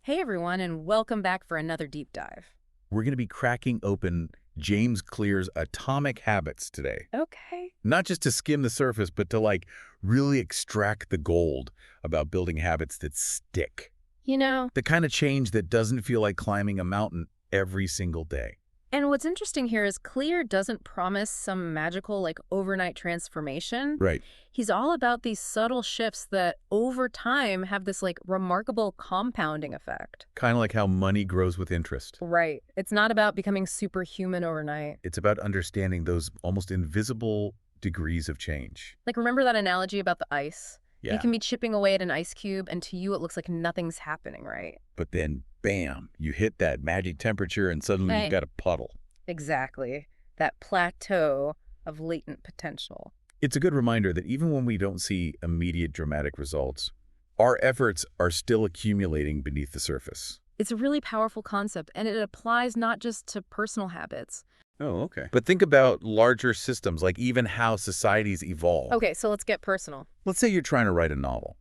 Hey everyone, and welcome back for another deep dive. We're going to be cracking open James Clear's Atomic Habits today. Okay. Not just to skim the surface, but to really extract the gold about building habits that stick. You know, The kind of change that doesn't feel like climbing a mountain every single day. and what's interesting here is Clear doesn't promise some magical, overnight transformation. Right. He's all about these subtle shifts that over time have this, remarkable compounding effect. Kind of like how money grows with interest. Right. It's not about becoming superhuman overnight. It's about understanding those almost invisible degrees of change. Remember that analogy about the ice? Yeah. You can be chipping away at an ice cube, and to you it looks like nothing's happening, right? But then, bam, you hit that magic temperature and suddenly Right. you've got a puddle. Exactly. That plateau of latent potential. It's a good reminder that even when we don't see immediate dramatic results, our efforts are still accumulating beneath the surface. It's a really powerful concept, and it applies not just to personal habits. Oh, okay. But think about larger systems, like even how societies evolve. Okay, so let's get personal. Let's say you're trying to write a novel.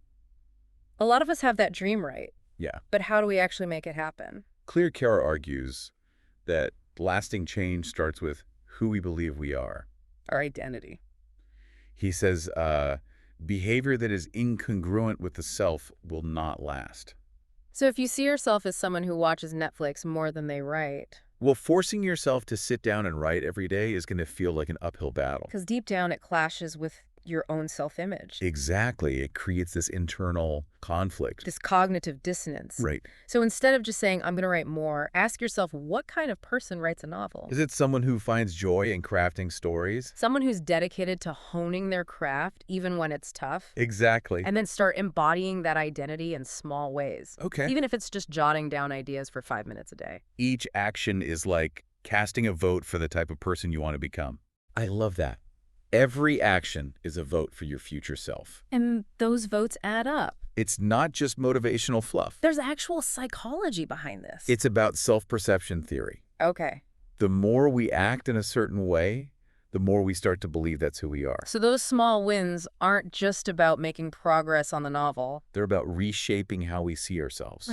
A lot of us have that dream, right? Yeah. But how do we actually make it happen? Clear Care argues that lasting change starts with who we believe we are. Our identity. He says, behavior that is incongruent with the self will not last. So if you see yourself as someone who watches Netflix more than they write, Well, forcing yourself to sit down and write every day is going to feel like an uphill battle. because deep down it clashes with your own self-image, Exactly. It creates this internal conflict. this cognitive dissonance. Right. So instead of just saying, I'm going to write more, ask yourself, what kind of person writes a novel? Is it someone who finds joy in crafting stories? Someone who's dedicated to honing their craft, even when it's tough, Exactly. and then start embodying that identity in small ways. Okay. Even if it's just jotting down ideas for 5 minutes a day. Each action is like casting a vote for the type of person you want to become. I love that. Every action is a vote for your future self. And those votes add up. It's not just motivational fluff. There's actual psychology behind this. It's about self-perception theory. Okay. The more we act in a certain way, the more we start to believe that's who we are. So those small wins aren't just about making progress on the novel, They're about reshaping how we see ourselves.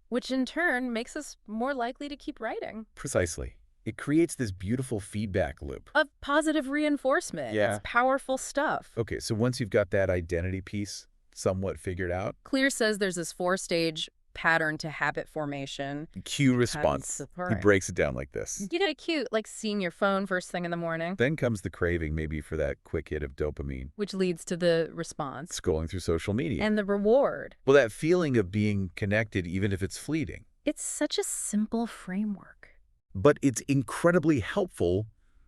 which in turn makes us more likely to keep writing. Precisely. It creates this beautiful feedback loop. Of positive reinforcement. Yeah. It's powerful stuff. Okay, so once you've got that identity piece somewhat figured out, Clear says there's this 4-stage pattern to habit formation. cue response. He breaks it down like this. You get a cute, like seeing your phone first thing in the morning, Then comes the craving maybe for that quick hit of dopamine, which leads to the response. scrolling through social media. And the reward. Well, that feeling of being connected, even if it's fleeting. It's such a simple framework. But it's incredibly helpful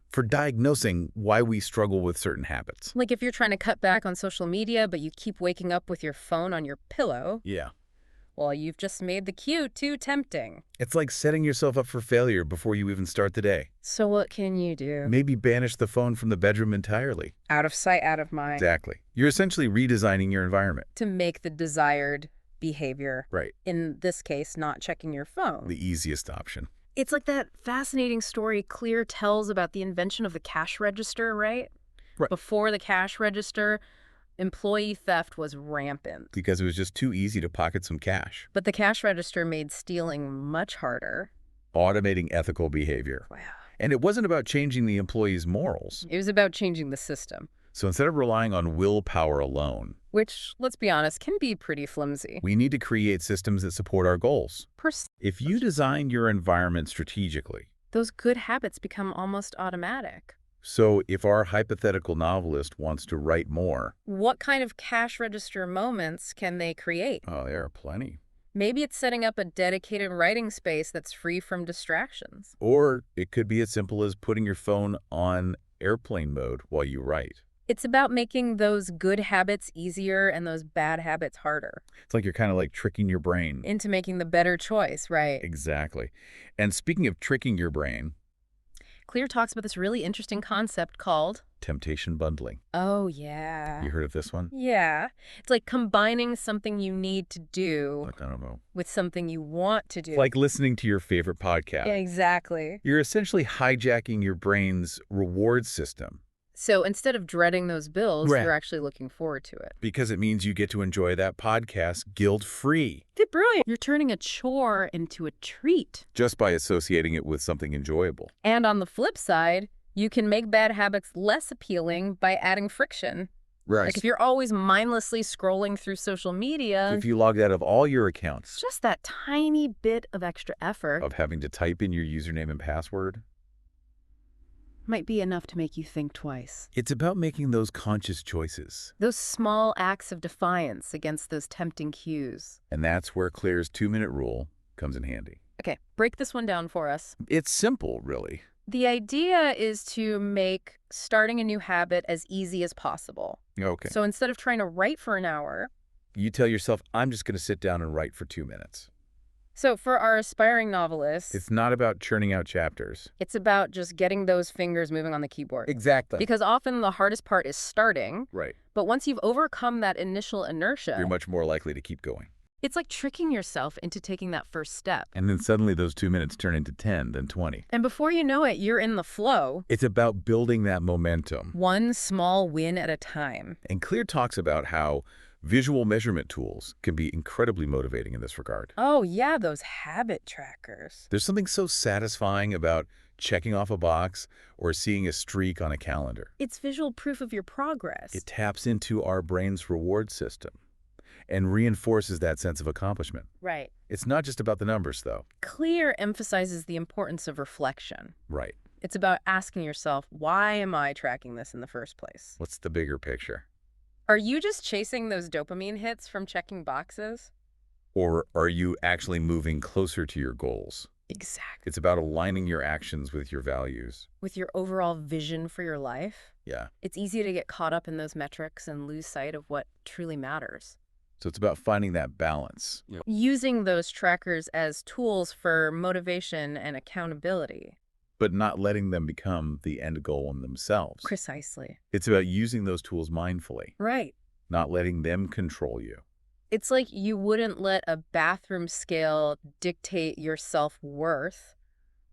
for diagnosing why we struggle with certain habits. Like if you're trying to cut back on social media, but you keep waking up with your phone on your pillow, Yeah. well, you've just made the cue too tempting. It's like setting yourself up for failure before you even start the day. So what can you do? Maybe banish the phone from the bedroom entirely. Out of sight, out of mind. Exactly. You're essentially redesigning your environment. To make the desired behavior, Right. in this case, not checking your phone. The easiest option. It's like that fascinating story Clear tells about the invention of the cash register, right? Right. Before the cash register, employee theft was rampant. Because it was just too easy to pocket some cash. But the cash register made stealing much harder. Automating ethical behavior. Wow. And it wasn't about changing the employee's morals. It was about changing the system, So instead of relying on willpower alone, which, let's be honest, can be pretty flimsy. we need to create systems that support our goals. If you design your environment strategically, Those good habits become almost automatic. so if our hypothetical novelist wants to write more, What kind of cash register moments can they create? oh, there are plenty. Maybe it's setting up a dedicated writing space that's free from distractions. Or it could be as simple as putting your phone on airplane mode while you write. It's about making those good habits easier and those bad habits harder It's like you're kind of like tricking your brain. into making the better choice, right? Exactly. And speaking of tricking your brain, Clear talks about this really interesting concept called, temptation bundling. oh yeah. You heard of this one? Yeah. It's like combining something you need to do I don't know. with something you want to do. It's like listening to your favorite podcast. Yeah, exactly. You're essentially hijacking your brain's reward system. So instead of dreading those bills, Right. you're actually looking forward to it. Because it means you get to enjoy that podcast guilt-free Brilliant. You're turning a chore into a treat. just by associating it with something enjoyable. And on the flip side, you can make bad habits less appealing by adding friction. Right. Like if you're always mindlessly scrolling through social media, If you logged out of all your accounts just that tiny bit of extra effort of having to type in your username and password, might be enough to make you think twice. it's about making those conscious choices. Those small acts of defiance against those tempting cues. And that's where Claire's 2-minute rule comes in handy. Okay, break this one down for us. It's simple, really. The idea is to make starting a new habit as easy as possible. Okay. So instead of trying to write for an hour, You tell yourself, I'm just going to sit down and write for 2 minutes. so for our aspiring novelists, It's not about churning out chapters. it's about just getting those fingers moving on the keyboard. Exactly. Because often the hardest part is starting, Right. but once you've overcome that initial inertia, You're much more likely to keep going. it's like tricking yourself into taking that first step. And then suddenly those 2 minutes turn into 10, then 20. And before you know it, you're in the flow, It's about building that momentum. one small win at a time. And Clear talks about how visual measurement tools can be incredibly motivating in this regard. Oh yeah, those habit trackers. There's something so satisfying about checking off a box or seeing a streak on a calendar. It's visual proof of your progress. It taps into our brain's reward system and reinforces that sense of accomplishment. Right. It's not just about the numbers, though. Clear emphasizes the importance of reflection. Right. It's about asking yourself, why am I tracking this in the first place? What's the bigger picture? Are you just chasing those dopamine hits from checking boxes? Or are you actually moving closer to your goals? Exactly. It's about aligning your actions with your values. With your overall vision for your life, Yeah. it's easy to get caught up in those metrics and lose sight of what truly matters. So it's about finding that balance. Using those trackers as tools for motivation and accountability. But not letting them become the end goal in themselves. Precisely. It's about using those tools mindfully, Right. not letting them control you. It's like you wouldn't let a bathroom scale dictate your self-worth,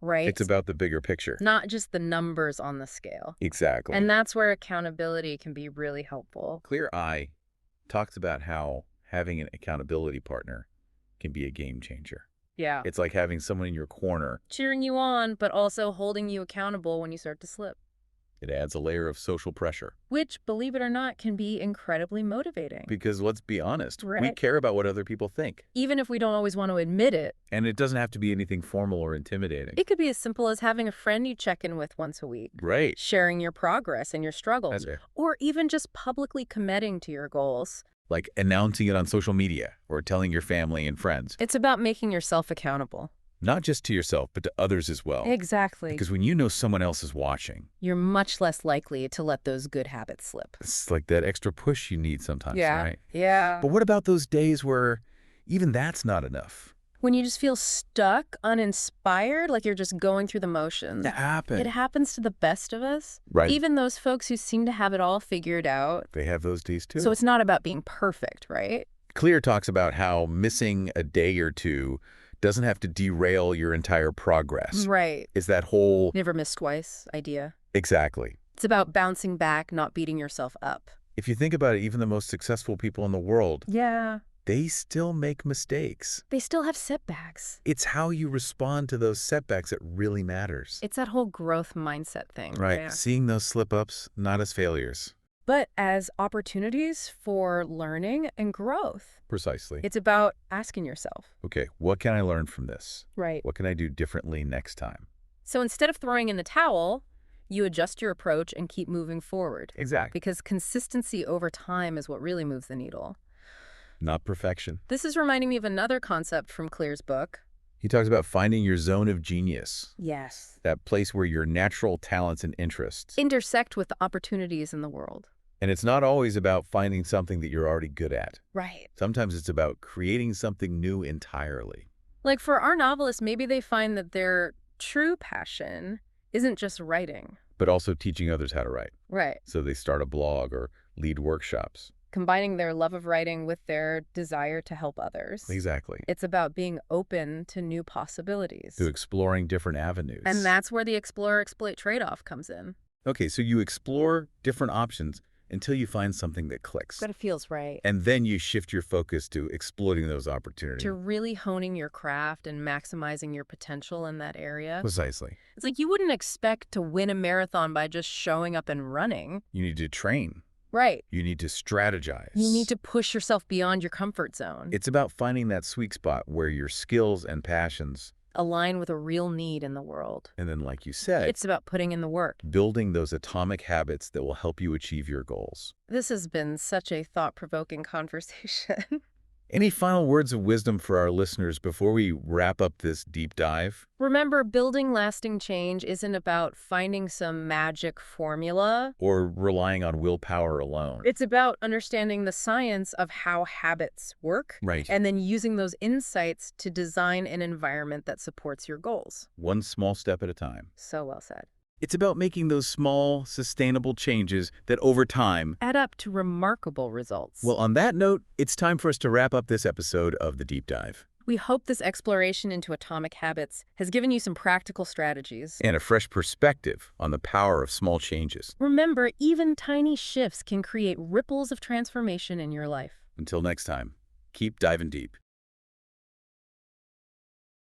right? It's about the bigger picture. Not just the numbers on the scale. Exactly. And that's where accountability can be really helpful. Clear Eye talks about how having an accountability partner can be a game changer. Yeah. It's like having someone in your corner. Cheering you on, but also holding you accountable when you start to slip. It adds a layer of social pressure. Which, believe it or not, can be incredibly motivating. Because let's be honest, we Right. care about what other people think. Even if we don't always want to admit it, And it doesn't have to be anything formal or intimidating. it could be as simple as having a friend you check in with once a week, Right. sharing your progress and your struggles, That's it. or even just publicly committing to your goals. Like announcing it on social media or telling your family and friends. It's about making yourself accountable. Not just to yourself, but to others as well. Exactly. Because when you know someone else is watching, You're much less likely to let those good habits slip. it's like that extra push you need sometimes, right? Yeah. But what about those days where even that's not enough? When you just feel stuck, uninspired, like you're just going through the motions. That happens. It happens to the best of us. Right. Even those folks who seem to have it all figured out. They have those days too. So it's not about being perfect, right? Clear talks about how missing a day or two doesn't have to derail your entire progress. Right. It's that whole... Never miss twice idea. Exactly. It's about bouncing back, not beating yourself up. If you think about it, even the most successful people in the world, Yeah. they still make mistakes. They still have setbacks. It's how you respond to those setbacks that really matters. It's that whole growth mindset thing. Right. Yeah. Seeing those slip-ups not as failures. But as opportunities for learning and growth. Precisely. It's about asking yourself. Okay, what can I learn from this? Right. What can I do differently next time? So instead of throwing in the towel, you adjust your approach and keep moving forward. Exactly. Because consistency over time is what really moves the needle. Not perfection. This is reminding me of another concept from Clear's book. He talks about finding your zone of genius, Yes. that place where your natural talents and interests. Intersect with the opportunities in the world. And it's not always about finding something that you're already good at. Right. Sometimes it's about creating something new entirely. Like for our novelists, maybe they find that their true passion isn't just writing. But also teaching others how to write. Right. So they start a blog or lead workshops. Combining their love of writing with their desire to help others. Exactly. It's about being open to new possibilities. To exploring different avenues. And that's where the explore-exploit trade-off comes in. Okay, so you explore different options until you find something that clicks. That it feels right. And then you shift your focus to exploiting those To opportunities. really honing your craft and maximizing your potential in that area. Precisely. It's like you wouldn't expect to win a marathon by just showing up and running. You need to train. Right. You need to strategize. You need to push yourself beyond your comfort zone. It's about finding that sweet spot where your skills and passions, Align with a real need in the world. and then, like you said, It's about putting in the work. building those atomic habits that will help you achieve your goals. This has been such a thought-provoking conversation. Any final words of wisdom for our listeners before we wrap up this deep dive? Remember, building lasting change isn't about finding some magic formula. Or relying on willpower alone? It's about understanding the science of how habits work. Right. And then using those insights to design an environment that supports your goals. One small step at a time. So well said. It's about making those small, sustainable changes that over time... Add up to remarkable results. Well, on that note, it's time for us to wrap up this episode of The Deep Dive. We hope this exploration into atomic habits has given you some practical strategies. And a fresh perspective on the power of small changes. Remember, even tiny shifts can create ripples of transformation in your life. Until next time, keep diving deep.